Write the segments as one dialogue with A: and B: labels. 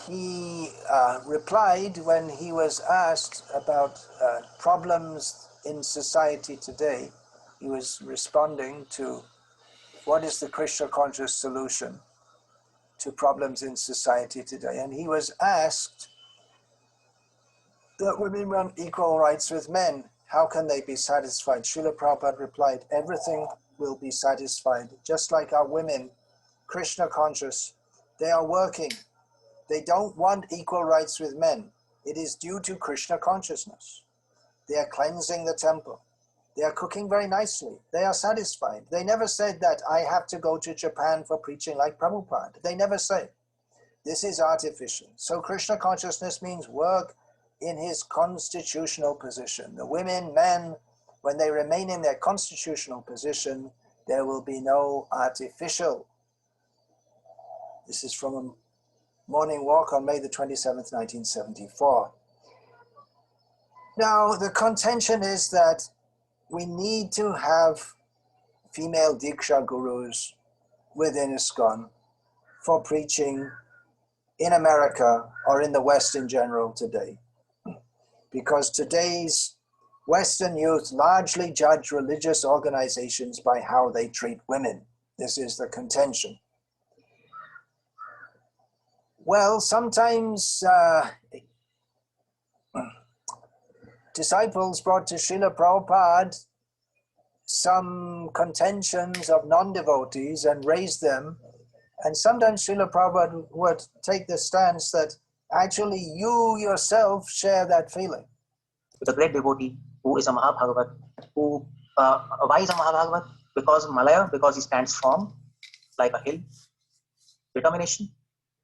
A: he replied when he was asked about problems in society today. He was responding to what is the Krishna conscious solution to problems in society today. And he was asked that women want equal rights with men. How can they be satisfied? Srila Prabhupada replied, everything will be satisfied. Just like our women, Krishna conscious, they are working. They don't want equal rights with men. It is due to Krishna consciousness. They are cleansing the temple. They are cooking very nicely. They are satisfied. They never said that I have to go to Japan for preaching like Prabhupada. They never say. This is artificial. So Krishna consciousness means work in his constitutional position. The women, men, when they remain in their constitutional position, there will be no artificial. This is from a morning walk on May the 27th, 1974. Now, the contention is that we need to have female Diksha gurus within ISKCON for preaching in America or in the West in general today. Because today's Western youth largely judge religious organizations by how they treat women. This is the contention. Well, sometimes disciples brought to Srila Prabhupada some contentions of non-devotees and raised them. And sometimes Srila Prabhupada would take the stance that actually you yourself share that feeling.
B: With a great devotee who is a Mahabhagavat, who, why is a Mahabhagavat? Because Malaya, because he stands firm like a hill, determination,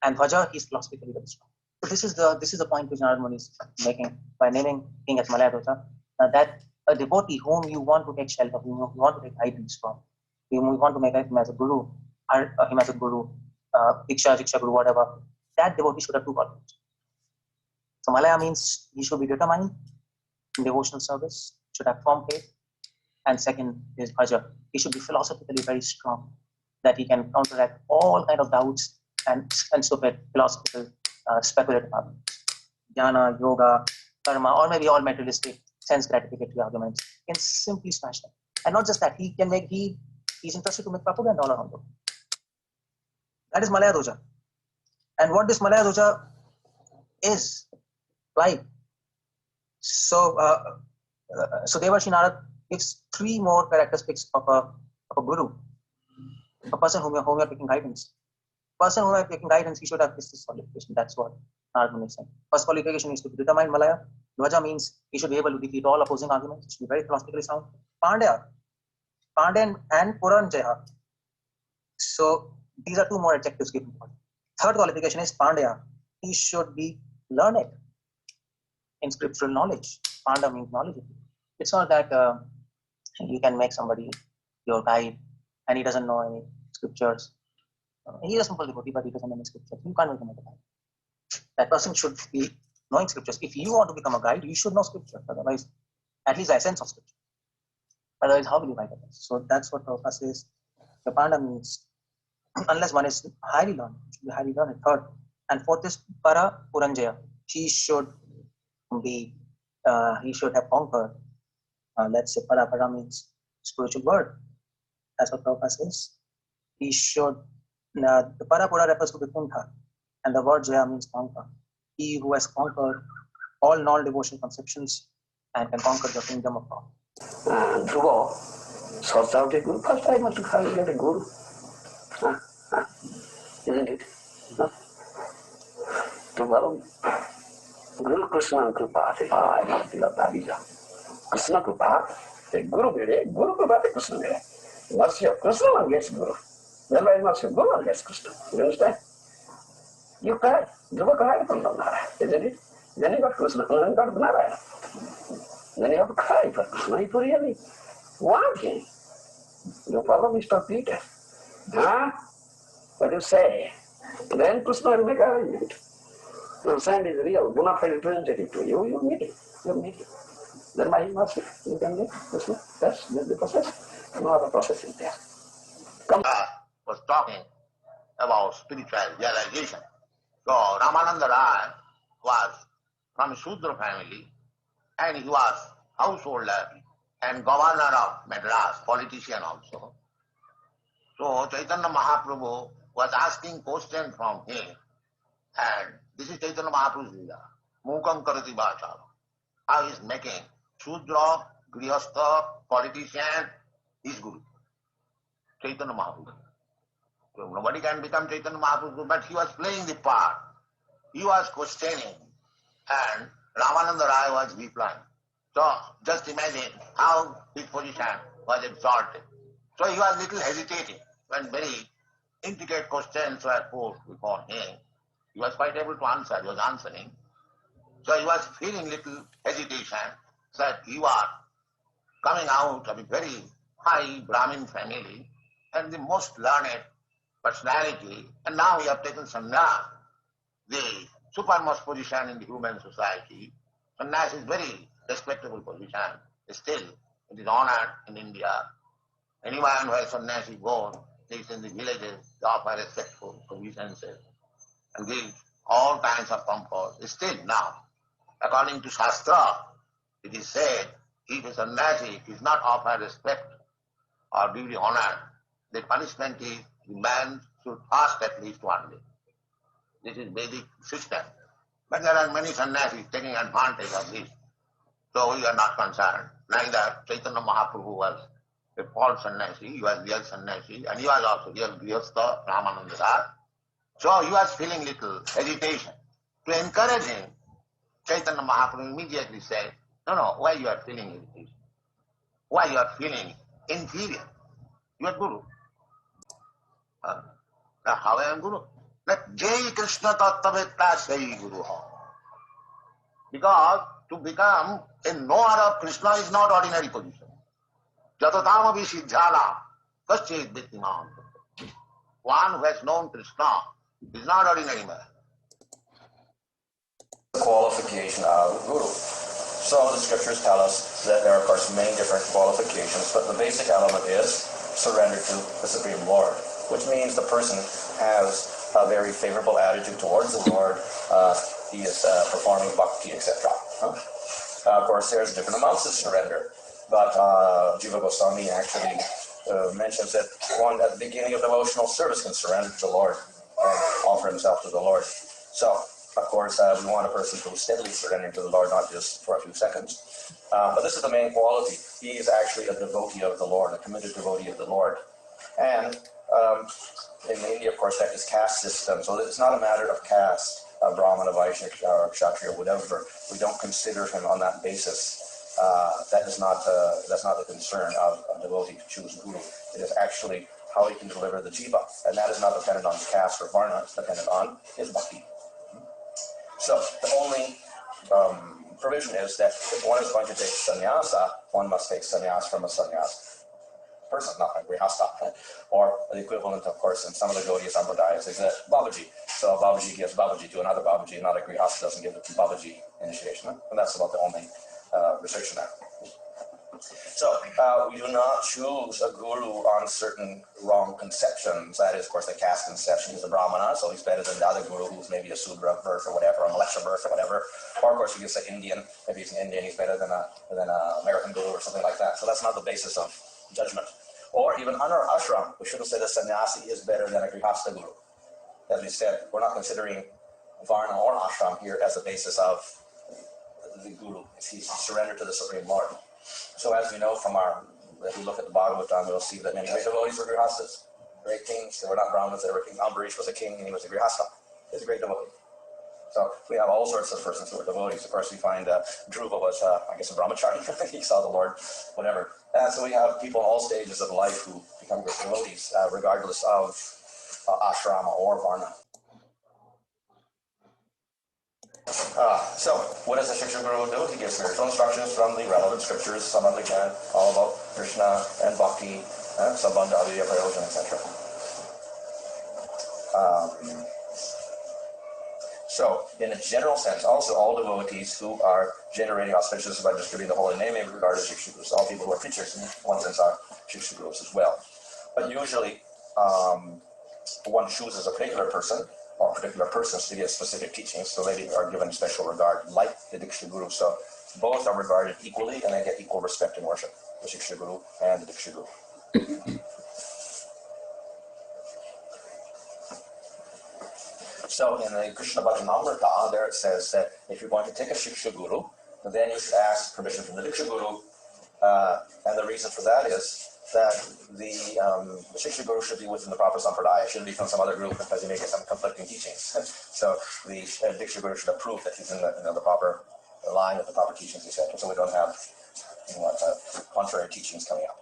B: and Vaja, he is philosophically very strong. So this is the point which Narad Muni is making by naming King as Malaya Dhoja, that a devotee whom you want to take shelter, whom you want to take guidance from, whom you want to make him as a guru, or him as a guru, Diksha guru, whatever, that devotee should have two qualities. So Malaya means he should be determined in devotional service, should have firm faith, and second is Bhaja. He should be philosophically very strong, that he can counteract all kind of doubts and stupid philosophical speculative arguments. Jnana, yoga, karma, or maybe all materialistic sense gratificatory arguments. He can simply smash them. And not just that, he's interested to make propaganda all around the world. That is Malaya Dhoja. And what this Malaya Dhoja is like. So Devarshi Narad gives three more characteristics of a guru, a person whom you are taking guidance. Person whom you are taking guidance, he should have this qualification. That's what Narad Muni is saying. First qualification is to be determined Malaya. Dvaja means he should be able to defeat all opposing arguments. He should be very philosophically sound. Pandya and Puranjaya. So these are two more adjectives given for him. Third qualification is Pandya. He should be learned in scriptural knowledge. Panda means knowledgeable. It's not that you can make somebody your guide and he doesn't know any scriptures. He is a simple devotee, but he doesn't know any scriptures. You can't make him a guide. That person should be knowing scriptures. If you want to become a guide, you should know scripture. Otherwise, at least the essence of scripture. Otherwise, how will you guide others? So that's what Prabhupada says. The Panda means, unless one is highly learned, should be highly learned. Third. And fourth is Para Puranjaya. He should have conquered. Let's say Para means spiritual word. That's what Prabhupada says. He should, the Para refers to the Kuntha, and the word Jaya means conquer. He who has conquered all non-devotional conceptions and can conquer the kingdom of God.
C: Dhruva sorts out a guru. First I must get a guru. Isn't it? Tomorrow, Guru Krishna Kripa, I must be a Bhavija. Krishna Kripa, the Guru Vede, Guru Kripa, Krishna Vede. Mercy of Krishna gets Guru. Thereby mercy of Guru gets Krishna. You understand? You cry. Dhruva cried from Narayana, isn't it? Then you got Krishna, and then got Narayana. Then you have to cry for Krishna if you really want him. You follow Mr. Peter. What do you say? Then Krishna will make arrangement. Now, sand is real, bona fide representative to you, you meet him. You meet him. Then by him mercy, you can get Krishna. That's the process. No other process is there.
D: Was talking about spiritual realization. So Ramananda Rai was from Shudra family and he was householder and governor of Madras, politician also. So Chaitanya Mahaprabhu was asking questions from him, and this is Chaitanya Mahaprabhu's Lila. Mukam karati bhacha. How he is making Shudra, Grihastha, politician, his Guru. Chaitanya Mahaprabhu. So nobody can become Chaitanya Mahaprabhu, but he was playing the part. He was questioning, and Ramananda Rai was replying. So just imagine how his position was exalted. So he was little hesitating when very intricate questions were put before him. He was quite able to answer, he was answering. So he was feeling little hesitation that you are coming out of a very high Brahmin family and the most learned personality, and now you have taken sannyas, the supermost position in the human society. Sannyas is very respectable position. Still, it is honored in India. Anyone who has sannyasi goes, lives in the villages, they offer respectful obeisances and give all kinds of comfort. Still now, according to Shastra, it is said, if a sannyasi is not offered respect or duly honored, the punishment is the man should fast at least 1 day. This is Vedic system. But there are many sannyasis taking advantage of this. So we are not concerned. Neither Chaitanya Mahaprabhu was a false sannyasi, he was real sannyasi, and he was also real Grihastha, Ramananda Rai. So he was feeling little hesitation. To encourage him, Chaitanya Mahaprabhu immediately said, no, why you are feeling hesitation? Why you are feeling inferior? You are Guru. Now how I am Guru? That Jai Krishna Tattva Sai Guru. Because to become a knower of Krishna is not ordinary position. Jatatama Vishidhyala Kaschet Vittiman. One who has known Krishna is not ordinary man.
E: The qualification of Guru. So the scriptures tell us that there are, of course, many different qualifications, but the basic element is surrender to the Supreme Lord, which means the person has a very favorable attitude towards the Lord. He is performing bhakti, etc. Of course, there's different amounts of surrender, but Jiva Goswami actually mentions that one at the beginning of devotional service can surrender to the Lord and offer himself to the Lord. So, of course, we want a person who's steadily surrendering to the Lord, not just for a few seconds. But this is the main quality. He is actually a devotee of the Lord, a committed devotee of the Lord. And in India, of course, that is caste system. So it's not a matter of caste, Brahmana, Vaishya, or Kshatriya, whatever. We don't consider him on that basis. That's not the concern of a devotee to choose Guru. It is actually how he can deliver the jiva. And that is not dependent on caste or varna. It's dependent on his bhakti. So the only provision is that if one is going to take sannyasa, one must take sannyas from a sannyas person, not a grihastha. Or the equivalent, of course, in some of the Gaudiya sampradayas is that Babaji. So Babaji gives Babaji to another Babaji, not a grihastha doesn't give the Babaji initiation. And that's about the only restriction there. So we do not choose a guru on certain wrong conceptions. That is, of course, the caste conception. He's a Brahmana, so he's better than the other guru who's maybe a Sudra birth or whatever, or a Malesha birth or whatever. Or, of course, you can say Indian. Maybe he's an Indian, he's better than an American guru or something like that. So that's not the basis of judgment. Or even under ashram, we shouldn't say the sannyasi is better than a grihastha guru. As we said, we're not considering varna or ashram here as the basis of the guru. He's surrendered to the Supreme Lord. So as we know from if we look at the Bhagavatam, we'll see that many great devotees were grihasthas. Great kings, they were not Brahmins, they were kings. Ambarish was a king and he was a grihastha. He's a great devotee. So we have all sorts of persons who were devotees. Of course, we find Dhruva was, I guess, a brahmachari. He saw the Lord, whatever. So we have people in all stages of life who become great devotees, regardless of ashrama or varna. So, what does the Shiksha Guru do? He gives spiritual instructions from the relevant scriptures, Sambandha again, all about Krishna and Bhakti, Sambandha, Avidya, Prayojan, etc. So, in a general sense, also all devotees who are generating auspicious by distributing the holy name may be regarded as Shiksha Gurus. All people who are preachers, in one sense, are Shiksha Gurus as well. But usually, one chooses a particular person or particular persons to give specific teachings, so they are given special regard, like the Diksha Guru. So both are regarded equally, and they get equal respect and worship, the Shiksha Guru and the Diksha Guru. So in the Krishna Bhajanamrita, there it says that if you're going to take a Shiksha Guru, then you should ask permission from the Diksha Guru. And the reason for that is that the Shiksha Guru should be within the proper sampradaya, shouldn't be from some other group because he may get some conflicting teachings. So the Diksha Guru should approve that he's in the proper line with the proper teachings, etc. So we don't have contrary teachings coming up.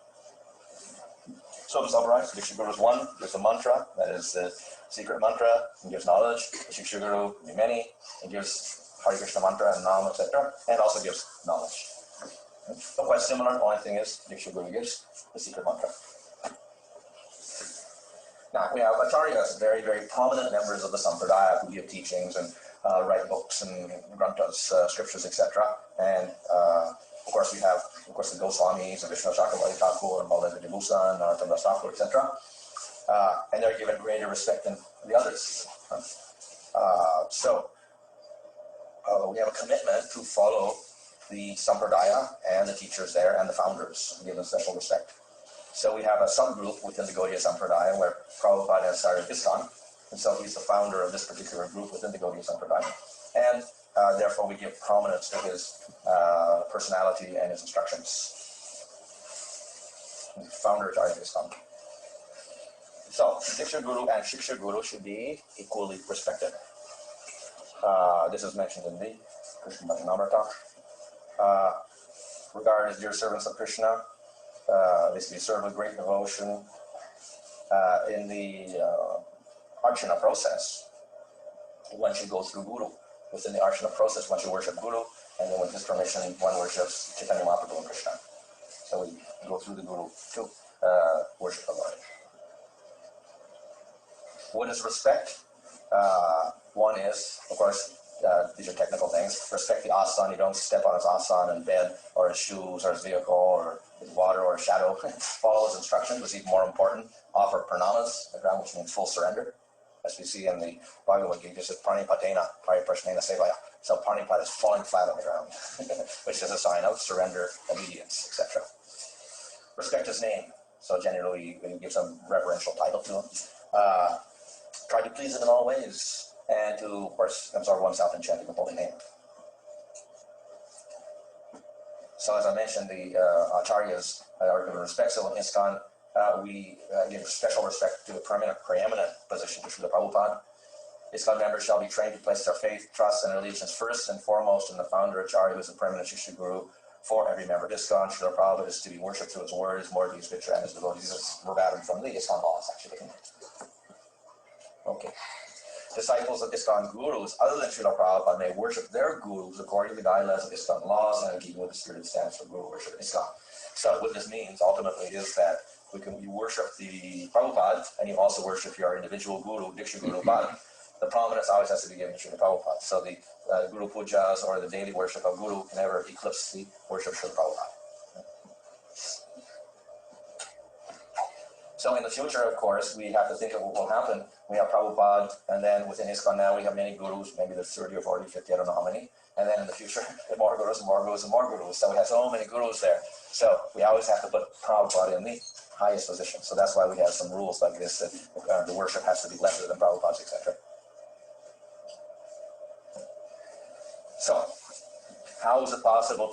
E: So to summarize, the Diksha Guru is one. There's the mantra, that is the secret mantra, and gives knowledge. The Shiksha Guru can be many, and gives Hare Krishna mantra and Nam, etc., and also gives knowledge. So quite similar, the only thing is Diksha Guru gives the secret mantra. Now we have acharyas, very, very prominent members of the sampradaya who give teachings and write books and granthas, scriptures, etc. And of course we have, the Goswamis, and Vishnu Chakravarti Thakur, and Maladevi Devusa, and Narottam Das Thakur, etc. And they're given greater respect than the others. So we have a commitment to follow the sampradaya and the teachers there and the founders, and give them special respect. So we have a subgroup within the Gaudiya Sampradaya where Prabhupada has started ISKCON, and so he's the founder of this particular group within the Gaudiya Sampradaya. And therefore we give prominence to his personality and his instructions. Founder of ISKCON. So Diksha Guru and Shiksha Guru should be equally respected. This is mentioned in the Krishna Bhajanamrita. Regarded as dear servants of Krishna, they should be served with great devotion. In the Archana process, one should go through Guru. Within the Archana process, one should worship Guru, and then with his permission, one worships Chaitanya Mahaprabhu and Krishna. So we go through the Guru to worship the Lord. What is respect? One is, of course, these are technical things. Respect the asan. You don't step on his asan and bed, or his shoes, or his vehicle, or his water, or his shadow. Follow his instructions, which is even more important. Offer pranamas, which means full surrender. As we see in the Bhagavad Gita, it says pranipatena, pariprashnena sevaya. So pranipat is falling flat on the ground, which is a sign of surrender, obedience, etc. Respect his name. So generally, we give some reverential title to him. Try to please him in all ways, and to, of course, absorb oneself in chanting the holy name. So as I mentioned, the acharyas are given respect. So in ISKCON, we give special respect to the preeminent position of Srila Prabhupada. ISKCON members shall be trained to place their faith, trust, and allegiance first and foremost in the founder acharya, who is the preeminent Shiksha Guru for every member of ISKCON. Srila Prabhupada is to be worshipped through his words, more his picture, and his devotees. This is verbatim from the ISKCON laws, actually. Okay. Disciples of ISKCON gurus other than Srila Prabhupada may worship their gurus according to the guidelines of ISKCON laws and in keeping with the spirit standards for guru worship in ISKCON. So what this means ultimately is that you worship the Prabhupada and you also worship your individual guru, Diksha Guru Bhad. The prominence always has to be given to Srila Prabhupada. So the Guru Pujas or the daily worship of Guru can never eclipse the worship of Srila Prabhupada. So in the future, of course, we have to think of what will happen. We have Prabhupada, and then within ISKCON now we have many gurus, maybe there's 30 or 40, 50, I don't know how many. And then in the future, more gurus and more gurus and more gurus. So we have so many gurus there. So we always have to put Prabhupada in the highest position. So that's why we have some rules like this, that the worship has to be lesser than Prabhupada's, etc. So how is it possible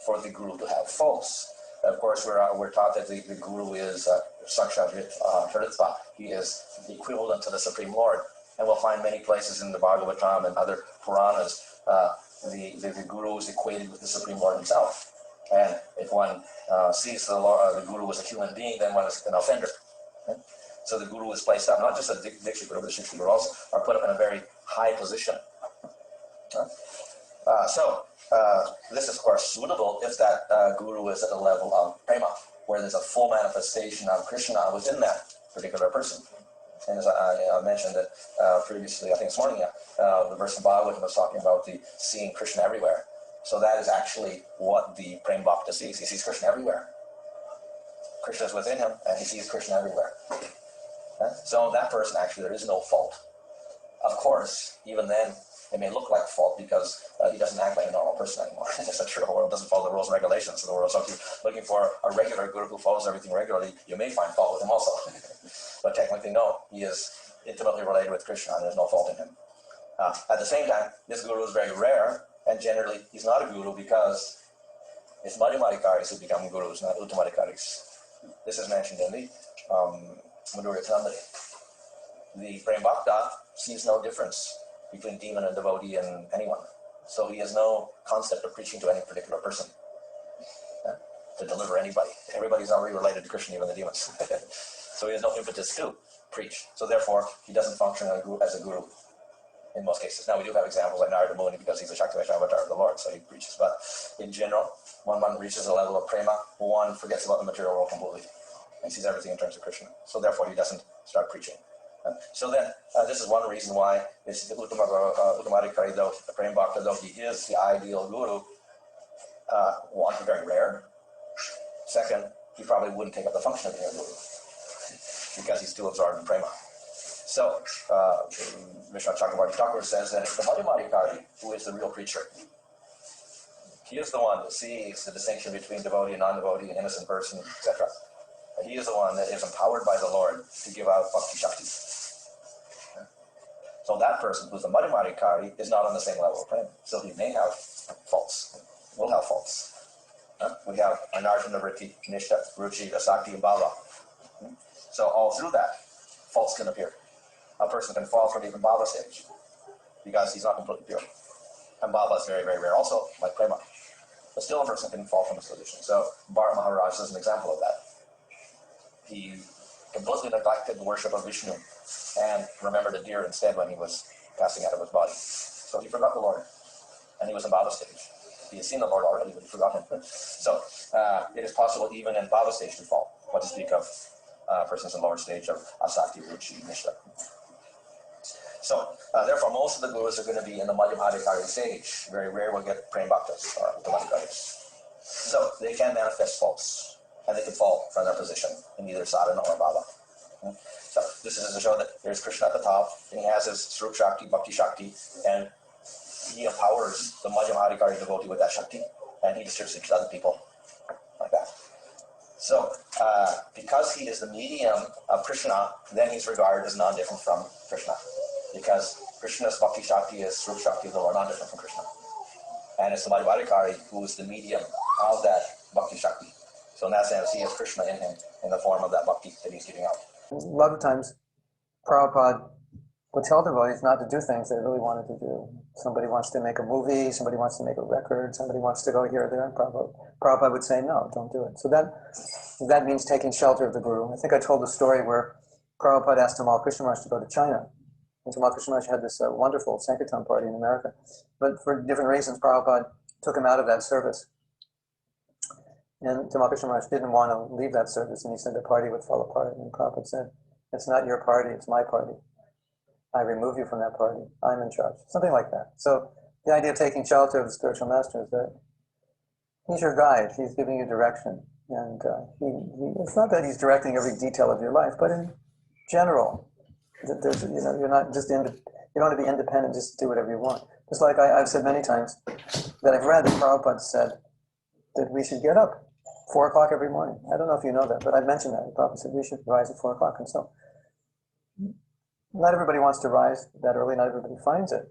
E: for the guru to have faults? Of course, we're taught that the guru is Sakshat Hritva. He is the equivalent to the Supreme Lord. And we'll find many places in the Bhagavatam and other Puranas, the guru is equated with the Supreme Lord himself. And if one sees the guru as a human being, then one is an offender. Okay? So the guru is placed up, not just a Diksha Guru, but the Shiksha Guru also are put up in a very high position. This is, of course, suitable if that guru is at a level of prema, where there's a full manifestation of Krishna within that particular person. And as I mentioned that previously, I think this morning, the verse in Bhagavatam was talking about the seeing Krishna everywhere. So that is actually what the Prem Bhakta sees. He sees Krishna everywhere. Krishna is within him, and he sees Krishna everywhere. Okay? So that person, actually, there is no fault. Of course, even then, it may look like fault because he doesn't act like a normal person anymore. It's a true world doesn't follow the rules and regulations of the world. So if you're looking for a regular guru who follows everything regularly, you may find fault with him also. But technically, no, he is intimately related with Krishna, and there's no fault in him. At the same time, this guru is very rare, and generally he's not a guru because it's Madhyamadikaris who become gurus, not Uttamadikaris. This is mentioned in the Madhurya Tamari. The Prem Bhakta sees no difference between demon and devotee and anyone. So he has no concept of preaching to any particular person, to deliver anybody. Everybody's already related to Krishna, even the demons. So he has no impetus to preach. So therefore, he doesn't function as a guru in most cases. Now we do have examples like Narada Muni because he's a Shakti avatar of the Lord, so he preaches. But in general, when one reaches a level of prema, one forgets about the material world completely and sees everything in terms of Krishna. So therefore, he doesn't start preaching. So then, this is one reason why this Uttamadikari, though the Prem Bhakta, though he is the ideal guru, one, very rare. Second, he probably wouldn't take up the function of being a guru because he's too absorbed in prema. So, Vishwanath Chakravarti Thakur says that it's the Madhyamadikari who is the real preacher. He is the one that sees the distinction between devotee and non-devotee, an innocent person, etc. He is the one that is empowered by the Lord to give out Bhakti Shakti. So that person who's the Madhyamadikari is not on the same level of prema. So he may have faults, will have faults. We have Anarjana Vritti, Nishta, Ruchi, Asakti, and Bhava. So all through that, faults can appear. A person can fall from even Bhava stage because he's not completely pure. And Bhava is very, very rare also, like prema. But still a person can fall from his position. So Bharat Maharaj is an example of that. He completely neglected the worship of Vishnu and remembered a deer instead when he was passing out of his body. So he forgot the Lord, and he was in Bhava stage. He had seen the Lord already, but he forgot him. So it is possible even in Bhava stage to fall, what to speak of persons in lower stage of Asakti, Ruchi, Nishta. So therefore, most of the gurus are going to be in the Madhyamadikari stage. Very rare will get Prem Bhaktas or Uttamadikaris. So they can manifest faults, and they can fall from their position in either sadhana or bhava. So this is to show that there's Krishna at the top, and he has his Srup Shakti, Bhakti Shakti, and he empowers the Madhyamadikari devotee with that Shakti, and he distributes it to other people like that. So because he is the medium of Krishna, then he's regarded as non-different from Krishna, because Krishna's Bhakti Shakti is Srup Shakti, though are non-different from Krishna. And it's the Madhyamadikari who is the medium of that Bhakti Shakti. So in that sense, he has Krishna in him in the form of that Bhakti that he's giving out.
A: A lot of times, Prabhupada would tell devotees not to do things they really wanted to do. Somebody wants to make a movie, somebody wants to make a record, somebody wants to go here or there, and Prabhupada would say, no, don't do it. So that means taking shelter of the Guru. I think I told the story where Prabhupada asked Tamal Krishna Maharaj to go to China. And Tamal Krishna Maharaj had this wonderful Sankirtan party in America. But for different reasons, Prabhupada took him out of that service. And Tamal Krishna Maharaj didn't want to leave that service, and he said the party would fall apart. And Prabhupada said, it's not your party, it's my party. I remove you from that party. I'm in charge. Something like that. So the idea of taking shelter of the spiritual master is that he's your guide. He's giving you direction. And it's not that he's directing every detail of your life, but in general, there's, you're not just you don't want to be independent, just do whatever you want. Just like I've said many times that I've read that Prabhupada said that we should get up 4 o'clock every morning. I don't know if you know that, but I mentioned that. Prabhupada said we should rise at 4 o'clock. And so not everybody wants to rise that early. Not everybody finds it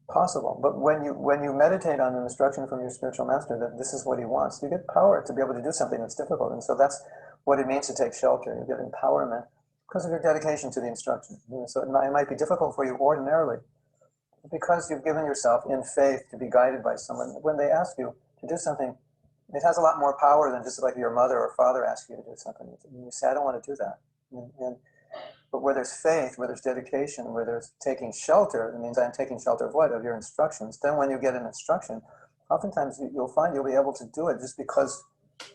A: possible. But when you meditate on an instruction from your spiritual master that this is what he wants, you get power to be able to do something that's difficult. And so that's what it means to take shelter. You get empowerment because of your dedication to the instruction. So it might be difficult for you ordinarily, because you've given yourself in faith to be guided by someone. When they ask you to do something, it has a lot more power than just like your mother or father asks you to do something. You say, I don't want to do that. But where there's faith, where there's dedication, where there's taking shelter, it means I'm taking shelter of what? Of your instructions. Then when you get an instruction, oftentimes you'll find you'll be able to do it just because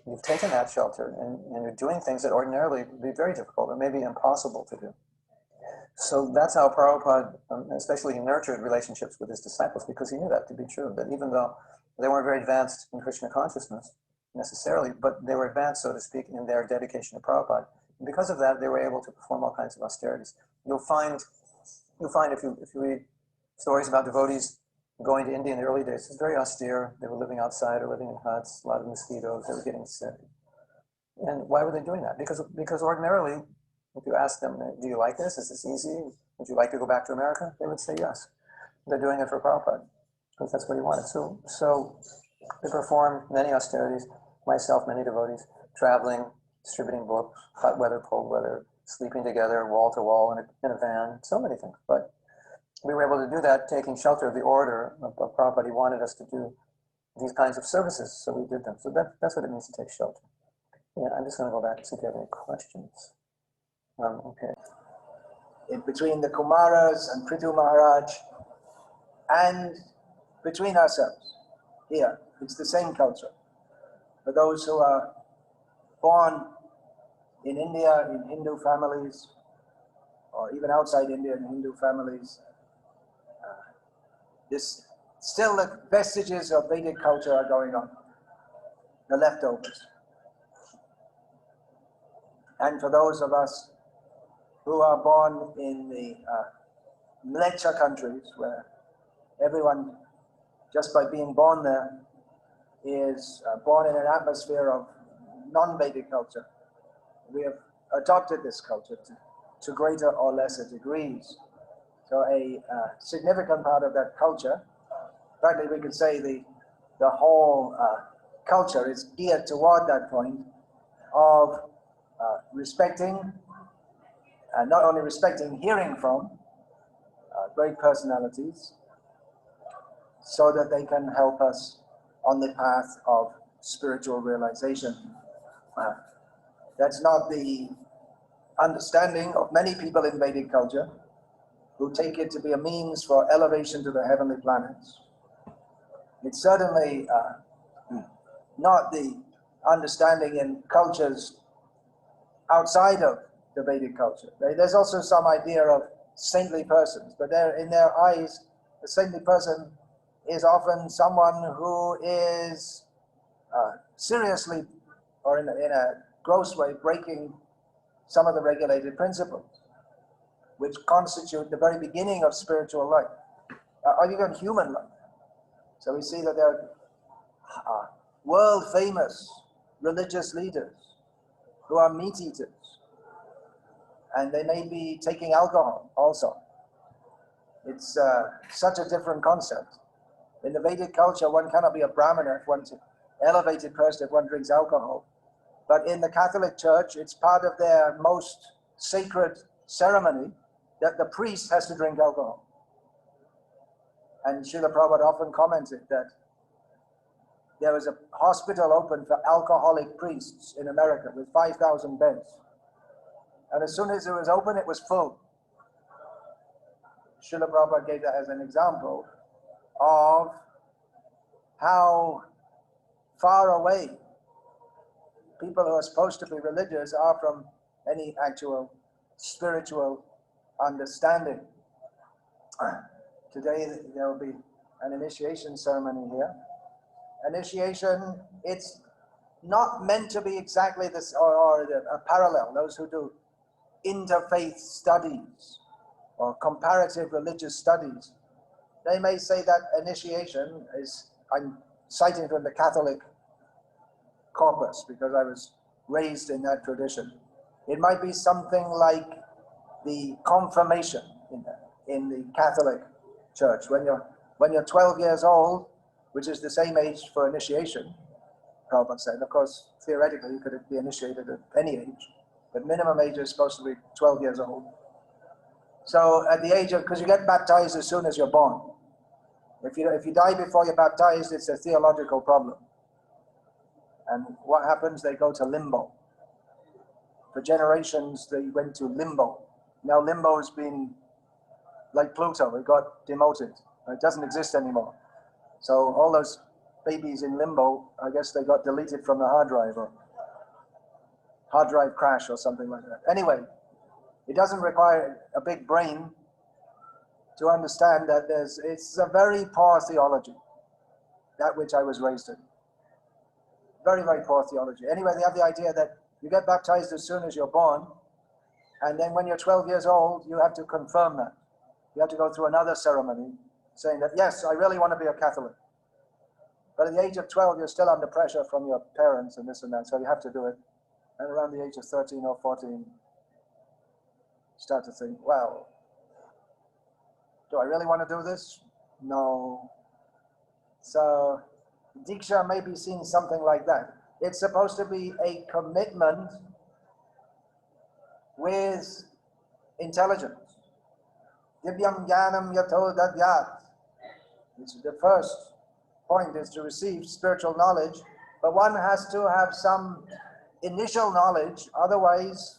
A: you've taken that shelter and you're doing things that ordinarily would be very difficult or maybe impossible to do. So that's how Prabhupada, especially he nurtured relationships with his disciples, because he knew that to be true, that even though they weren't very advanced in Krishna consciousness necessarily, but they were advanced, so to speak, in their dedication to Prabhupada. And because of that, they were able to perform all kinds of austerities. You'll find
F: You'll find if you read stories about devotees going to India in the early days, it's very austere. They were living outside or living in huts, a lot of mosquitoes, they were getting sick. And why were they doing that? Because ordinarily, if you ask them, do you like this? Is this easy? Would you like to go back to America? They would say yes. They're doing it for Prabhupada, because that's what he wanted. So they performed many austerities, myself, many devotees, traveling, distributing books, hot weather, cold weather, sleeping together, wall to wall in a van, so many things. But we were able to do that, taking shelter of the order of Prabhupada. He wanted us to do these kinds of services, so we did them. So that's what it means to take shelter. Yeah, I'm just going to go back and see if you have any questions. Okay.
A: In between the Kumaras and Prithu Maharaj, and between ourselves, here, it's the same culture. For those who are born in India, in Hindu families, or even outside India in Hindu families, this still the vestiges of Vedic culture are going on, the leftovers. And for those of us who are born in the Mleccha countries, where everyone, just by being born there, is born in an atmosphere of non-Vedic culture, we have adopted this culture to greater or lesser degrees. So a significant part of that culture, practically we could say the whole culture is geared toward that point of respecting, not only respecting, hearing from great personalities, so that they can help us on the path of spiritual realization. That's not the understanding of many people in Vedic culture, who take it to be a means for elevation to the heavenly planets. It's certainly not the understanding in cultures outside of the Vedic culture. There's also some idea of saintly persons, but in their eyes, a saintly person is often someone who is seriously or in a gross way breaking some of the regulated principles, which constitute the very beginning of spiritual life, or even human life. So we see that there are world-famous religious leaders who are meat eaters, and they may be taking alcohol also. It's such a different concept. In the Vedic culture, one cannot be a Brahmana if one's an elevated person if one drinks alcohol. But in the Catholic Church, it's part of their most sacred ceremony that the priest has to drink alcohol. And Srila Prabhupada often commented that there was a hospital open for alcoholic priests in America with 5,000 beds. And as soon as it was open, it was full. Srila Prabhupada gave that as an example of how far away people who are supposed to be religious are from any actual spiritual understanding. Today there will be an initiation ceremony here. Initiation, it's not meant to be exactly this or a parallel. Those who do interfaith studies or comparative religious studies, they may say that initiation is, I'm citing from the Catholic corpus because I was raised in that tradition. It might be something like the confirmation in the Catholic Church. When you're 12 years old, which is the same age for initiation, Prabhupada said. Of course, theoretically, you could be initiated at any age, but minimum age is supposed to be 12 years old. So at the age of, because you get baptized as soon as you're born. If you die before you're baptized, it's a theological problem. And what happens? They go to limbo. For generations, they went to limbo. Now limbo has been like Pluto. It got demoted. It doesn't exist anymore. So all those babies in limbo, I guess they got deleted from the hard drive, or hard drive crash or something like that. Anyway, it doesn't require a big brain to understand that it's a very poor theology, that which I was raised in. Very, very poor theology. Anyway, they have the idea that you get baptized as soon as you're born, and then when you're 12 years old, you have to confirm that. You have to go through another ceremony saying that, yes, I really want to be a Catholic. But at the age of 12, you're still under pressure from your parents and this and that, so you have to do it. And around the age of 13 or 14, start to think, well, do I really want to do this? No. So Diksha may be seen something like that. It's supposed to be a commitment with intelligence. Divyam jnanam yato dadyat. It's the first point is to receive spiritual knowledge, but one has to have some initial knowledge, otherwise,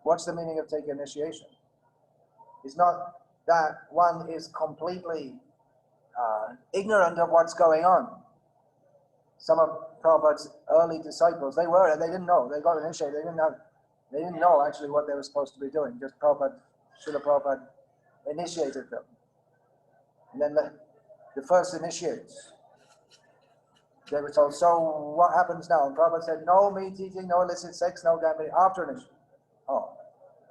A: what's the meaning of taking initiation? It's not that one is completely ignorant of what's going on. Some of Prabhupada's early disciples, they didn't know. They got initiated, they didn't know actually what they were supposed to be doing. Just Srila Prabhupada initiated them. And then the first initiates, they were told, so what happens now? And Prabhupada said, no meat eating, no illicit sex, no gambling, after initiation. Oh,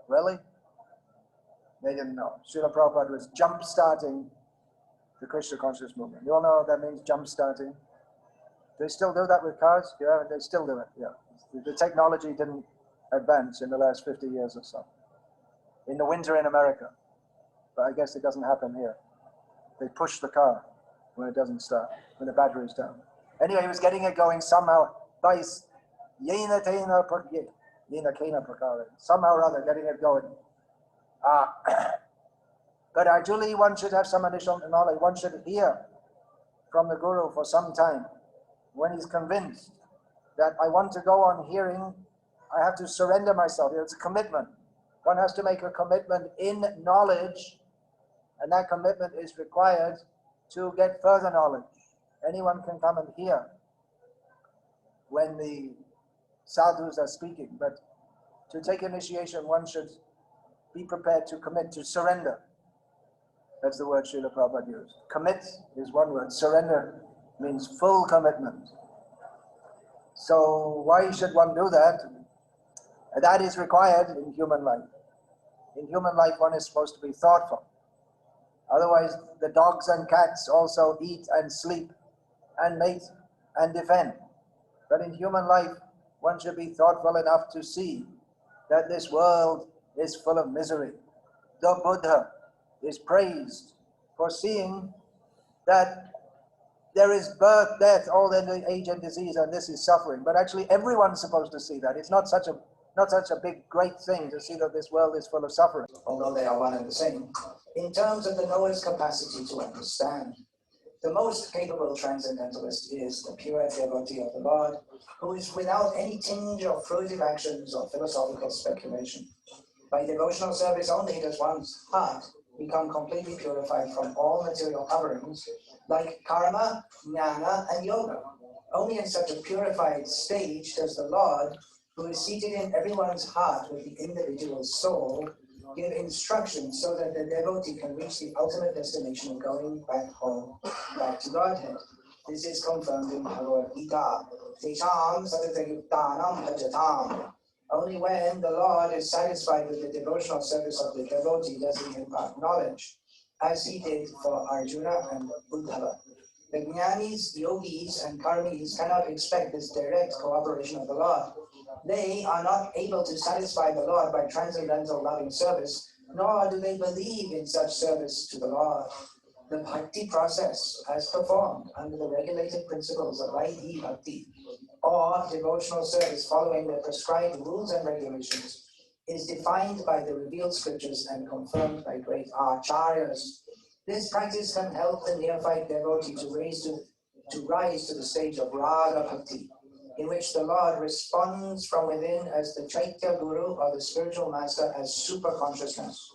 A: really? They didn't know. Srila Prabhupada was jump-starting the Krishna conscious movement. You all know what that means, jump-starting? They still do that with cars? Yeah, they still do it, yeah. The technology didn't advance in the last 50 years or so. In the winter in America. But I guess it doesn't happen here. They push the car when it doesn't start, when the battery is down. Anyway, he was getting it going somehow by somehow or other, getting it going. But actually, one should have some initial knowledge. One should hear from the Guru for some time. When he's convinced that I want to go on hearing, I have to surrender myself. It's a commitment. One has to make a commitment in knowledge, and that commitment is required to get further knowledge. Anyone can come and hear when the sadhus are speaking, but to take initiation, one should be prepared to commit, to surrender. That's the word Srila Prabhupada used. Commit is one word. Surrender means full commitment. So why should one do that? That is required in human life. In human life, one is supposed to be thoughtful. Otherwise, the dogs and cats also eat and sleep and mate and defend. But in human life, one should be thoughtful enough to see that this world is full of misery. The Buddha is praised for seeing that there is birth, death, old age and disease, and this is suffering. But actually, everyone's supposed to see that. It's not such a big, great thing to see that this world is full of suffering, although they are one and the same. In terms of the knower's capacity to understand, the most capable transcendentalist is the pure devotee of the Lord, who is without any tinge of fruitive actions or philosophical speculation. By devotional service only does one's heart become completely purified from all material coverings, like karma, jnana, and yoga. Only in such a purified stage does the Lord, who is seated in everyone's heart with the individual soul, give instructions so that the devotee can reach the ultimate destination of going back home, back to Godhead. This is confirmed in Bhagavad Gita. Tesham satatayuktanam bhajatam. Only when the Lord is satisfied with the devotional service of the devotee does he impart knowledge, as he did for Arjuna and Uddhava. The jnanis, yogis, and karmis cannot expect this direct cooperation of the Lord. They are not able to satisfy the Lord by transcendental loving service, nor do they believe in such service to the Lord. The bhakti process, as performed under the regulated principles of Vaidhi Bhakti, or devotional service following the prescribed rules and regulations, is defined by the revealed scriptures and confirmed by great acharyas. This practice can help the neophyte devotee to rise to the stage of Raga Bhakti, in which the Lord responds from within as the Chaitya Guru or the spiritual master as super consciousness.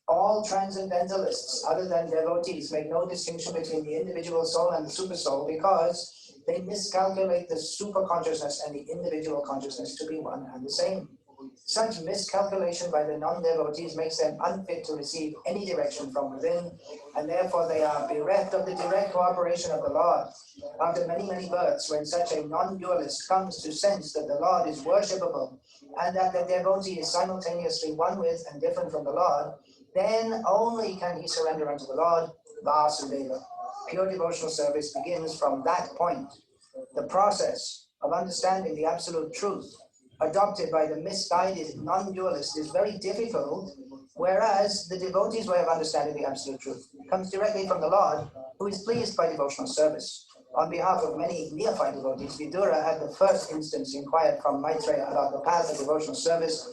A: All transcendentalists, other than devotees, make no distinction between the individual soul and the super soul because they miscalculate the super consciousness and the individual consciousness to be one and the same. Such miscalculation by the non-devotees makes them unfit to receive any direction from within, and therefore they are bereft of the direct cooperation of the Lord. After many, many births, when such a non-dualist comes to sense that the Lord is worshipable, and that the devotee is simultaneously one with and different from the Lord, then only can he surrender unto the Lord, Vasudeva. Pure devotional service begins from that point. The process of understanding the absolute truth adopted by the misguided non-dualist is very difficult, whereas the devotee's way of understanding the absolute truth comes directly from the Lord, who is pleased by devotional service. On behalf of many neophyte devotees, Vidura at the first instance inquired from Maitreya about the path of devotional service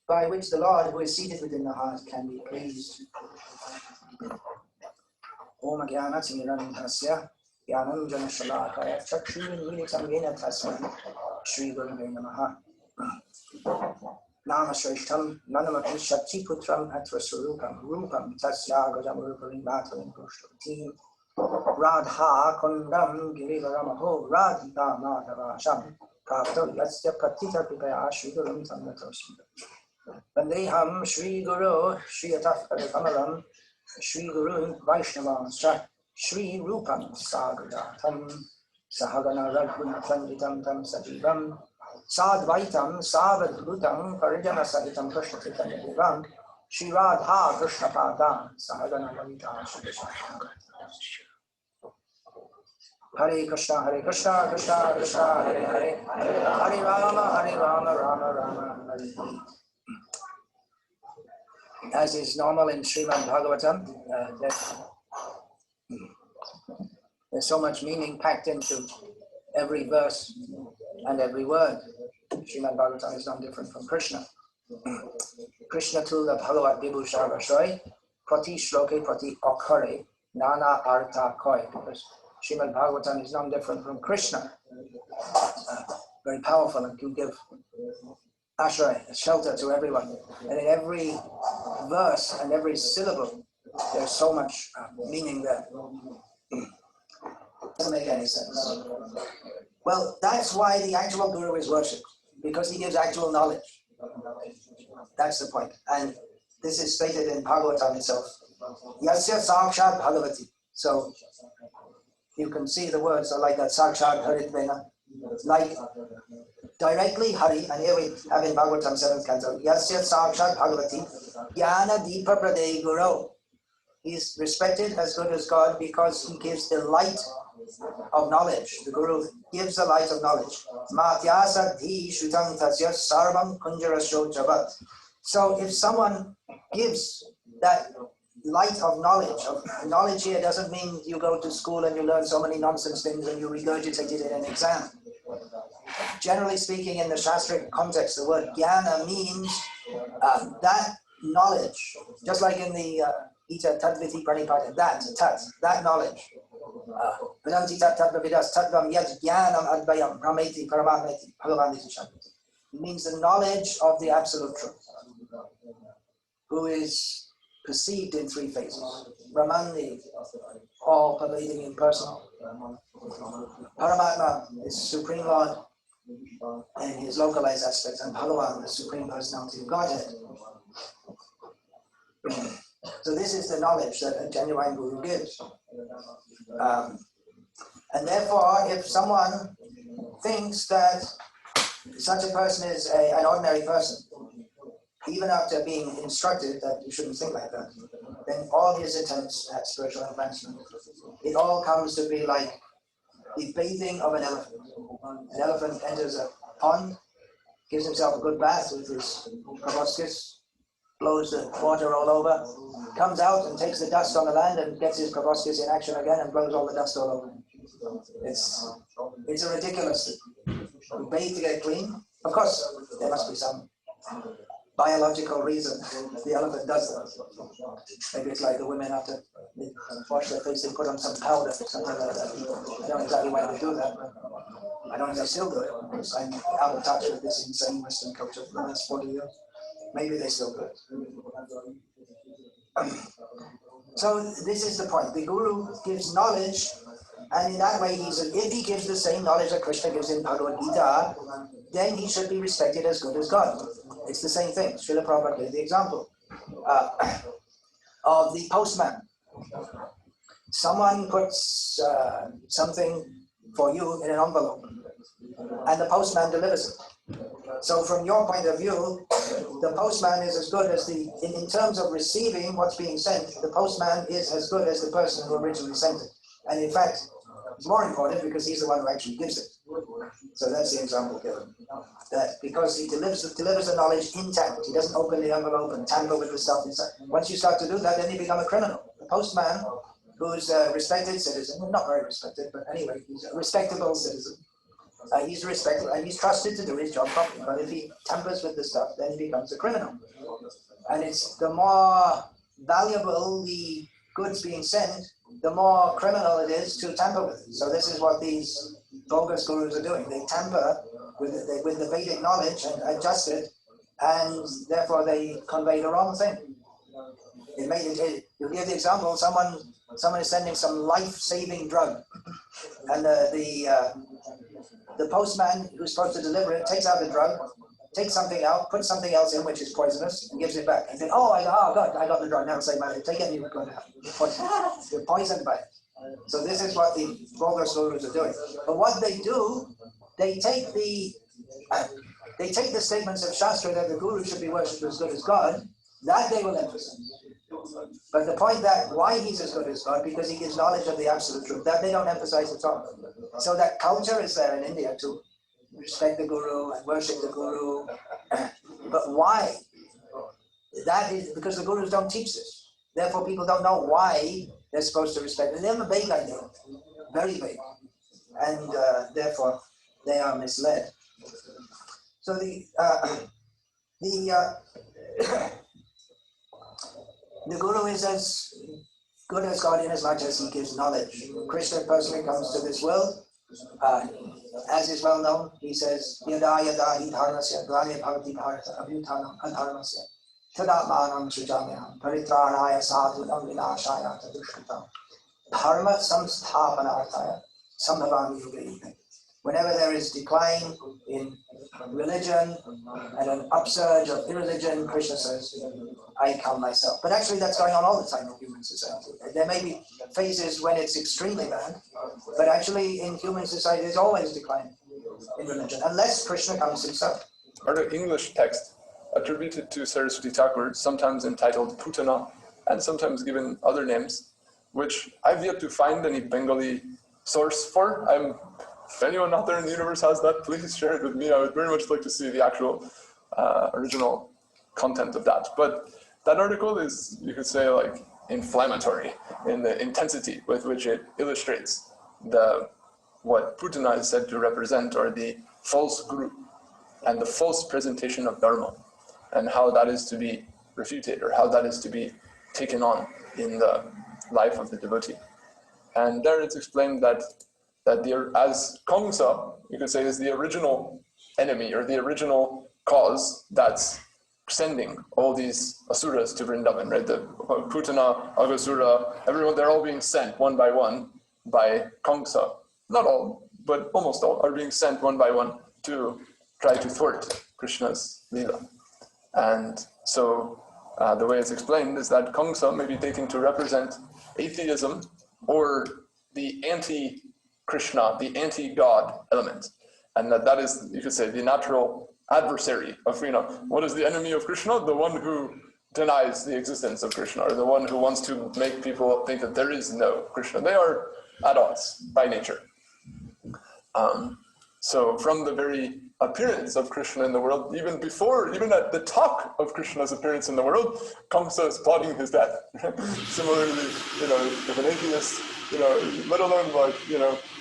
A: by which the Lord, who is seated within the heart, can be pleased. Om Jnana Timirandhasya Jnanam Jana Shalakaya Chakshurmilitam Yena Tasmai Shri Gurave Namaha. Nama Shrishtam Nanamapi Shakti Putram Atvaswarupam Rupam Tasya Gajamuruparim Bhatalim Pushtatim Radha Kundam Girivaramaho Radhika Madhavasham Kapto Yatsya Patita Pipaya Shri Gurum Tamatoshmi Vandeham Shri Guru Shri Atafkara Kamalam Shri Guru Vaishnavanscha Shri Rupam Sagadatam Sahagana Raghunatanditam Tam Sajivam Sadvaitam Savadhutam Parijana Sahitam Krishna Chaitanya Shri Radha Krishna Pada Sahagana Lalita Shri Hare Krishna, Krishna Krishna, Hare Hare, Hare Rama, Rama Rama, Hare Hare. As is normal in Srimad Bhagavatam, there's so much meaning packed into every verse and every word. Srimad Bhagavatam is not different from Krishna. Krishna Tula Bhagavat Vibhu Sarvashoy, Prati Shloke Prati Akhare, Nana Artha Koi. Because Srimad Bhagavatam is not different from Krishna. Very powerful and can give ashray, shelter to everyone. And in every verse and every syllable, there's so much meaning there. Doesn't make any sense. Well, that's why the actual Guru is worshipped, because he gives actual knowledge. That's the point. And this is stated in Bhagavatam itself. Yasya Sakshat Bhagavati. So you can see the words are like that, Sakshat Haritvena, like directly Hari, and here we have in Bhagavatam 7th canto, Yasya Sakshat Bhagavati, Jnana Deepa Pradei Guru. He is respected as good as God because he gives the light of knowledge. The Guru gives the light of knowledge. Matyasa Dhi Shutang Tasya Sarvam Kunjarasho Jabat. So if someone gives that light of knowledge here doesn't mean you go to school and you learn so many nonsense things and you regurgitate it in an exam. Generally speaking, in the Shastric context, the word jnana means that knowledge, just like in the Ita Tadviti Pranipata, that knowledge. Vedanti Tattvavidas Tattvam Yad Jnanam Advayam Prameti Paramameti Bhagavamiti Shanti. It means the knowledge of the absolute truth, who is perceived in three phases. Brahman, the all-pervading impersonal. Paramatma is Supreme Lord in his localized aspects, and Bhagavan, the Supreme Personality of Godhead. So this is the knowledge that a genuine Guru gives. And therefore, if someone thinks that such a person is an ordinary person, even after being instructed that you shouldn't think like that, then all his attempts at spiritual advancement, it all comes to be like the bathing of an elephant. An elephant enters a pond, gives himself a good bath with his proboscis, blows the water all over, comes out and takes the dust on the land and gets his proboscis in action again and blows all the dust all over. It's a ridiculous thing. We bathe to get clean. Of course, there must be some biological reason the elephant does that. Maybe it's like the women after they wash their face, they put on some powder or something like that. I don't know exactly why they do that, but I don't know if they still do it, because I'm out of touch with this insane Western culture for the last 40 years. Maybe they still do it. So this is the point. The Guru gives knowledge, and in that way, if he gives the same knowledge that Krishna gives in Bhagavad Gita, then he should be respected as good as God. It's the same thing. Srila Prabhupada gave the example of the postman. Someone puts something for you in an envelope, and the postman delivers it. So from your point of view, the postman is as good as in terms of receiving what's being sent, the postman is as good as the person who originally sent it. And in fact, it's more important because he's the one who actually gives it. So that's the example given. That because he delivers the knowledge intact, he doesn't open the envelope and tamper with the stuff inside. Once you start to do that, then you become a criminal. The postman, who's a respected citizen, well, not very respected, but anyway, he's a respectable citizen. He's respected and he's trusted to do his job properly. But if he tampers with the stuff, then he becomes a criminal. And it's the more valuable the goods being sent, the more criminal it is to tamper with it. So this is what these bogus gurus are doing. They tamper with the Vedic knowledge and adjust it, and therefore they convey the wrong thing. You'll give the example, someone is sending some life-saving drug, and the postman who's supposed to deliver it takes out the drug, takes something out, puts something else in which is poisonous, and gives it back. And then, God, I got the drug. Now say, man, take it and you're going to have it. You're poisoned by it. So this is what the bogus gurus are doing. But what they do, they take the statements of Shastra that the guru should be worshipped as good as God, that they will emphasize. But the point that why he's as good as God, because he gives knowledge of the absolute truth, that they don't emphasize at all. So that culture is there in India to respect the guru and worship the guru. But why? That is because the gurus don't teach this. Therefore, people don't know why they're supposed to respect it. They have a vague idea, very vague. And therefore, they are misled. So the guru is as good as God in as much as he gives knowledge. Krishna personally comes to this world. As is well known, he says, Yada yada hi dharmasya glani bhavati bharata abhyutanam adharmasya tadatmanam sujamyam paritranaya sadhunam vinashaya tadushritam dharma samsthapanarthaya sambhavami yuga. Whenever there is decline in religion and an upsurge of irreligion, Krishna says, I come myself. But actually that's going on all the time in human society. There may be phases when it's extremely bad, but actually in human society there's always decline in religion, unless Krishna comes himself.
G: Are the English text attributed to Saraswati Thakur, sometimes entitled Putana, and sometimes given other names, which I've yet to find any Bengali source for. If anyone out there in the universe has that, please share it with me. I would very much like to see the actual original content of that. But that article is, you could say, like inflammatory in the intensity with which it illustrates what Putana is said to represent, or the false guru and the false presentation of dharma, and how that is to be refuted, or how that is to be taken on in the life of the devotee. And there it's explained that as Kamsa, you could say, is the original enemy, or the original cause that's sending all these asuras to Vrindavan, right? The Putana, Aghasura, everyone, they're all being sent one by one by Kamsa. Not all, but almost all are being sent one by one to try to thwart Krishna's Leela. And so the way it's explained is that Kamsa may be taken to represent atheism, or the anti-Krishna, the anti-God element. And that is, you could say, the natural adversary of Krishna. What is the enemy of Krishna? The one who denies the existence of Krishna, or the one who wants to make people think that there is no Krishna. They are at odds by nature. So from the very appearance of Krishna in the world, even at the talk of Krishna's appearance in the world, Kamsa is plotting his death. Similarly, if an atheist, let alone like,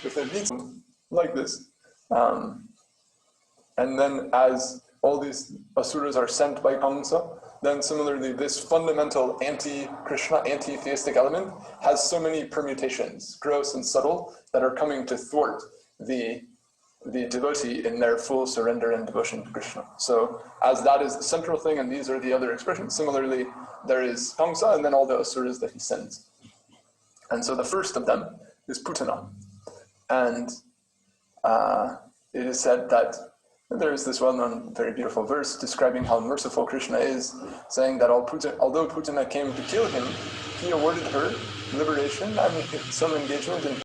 G: if they meet someone like this, and then as all these asuras are sent by Kamsa, then similarly this fundamental anti-Krishna, anti-theistic element has so many permutations, gross and subtle, that are coming to thwart the devotee in their full surrender and devotion to Krishna. So as that is the central thing, and these are the other expressions, similarly there is Kamsa and then all the asuras that he sends. And so the first of them is Putana. And it is said that there is this well-known, very beautiful verse describing how merciful Krishna is, saying that although Putana came to kill him, he awarded her liberation and some engagement in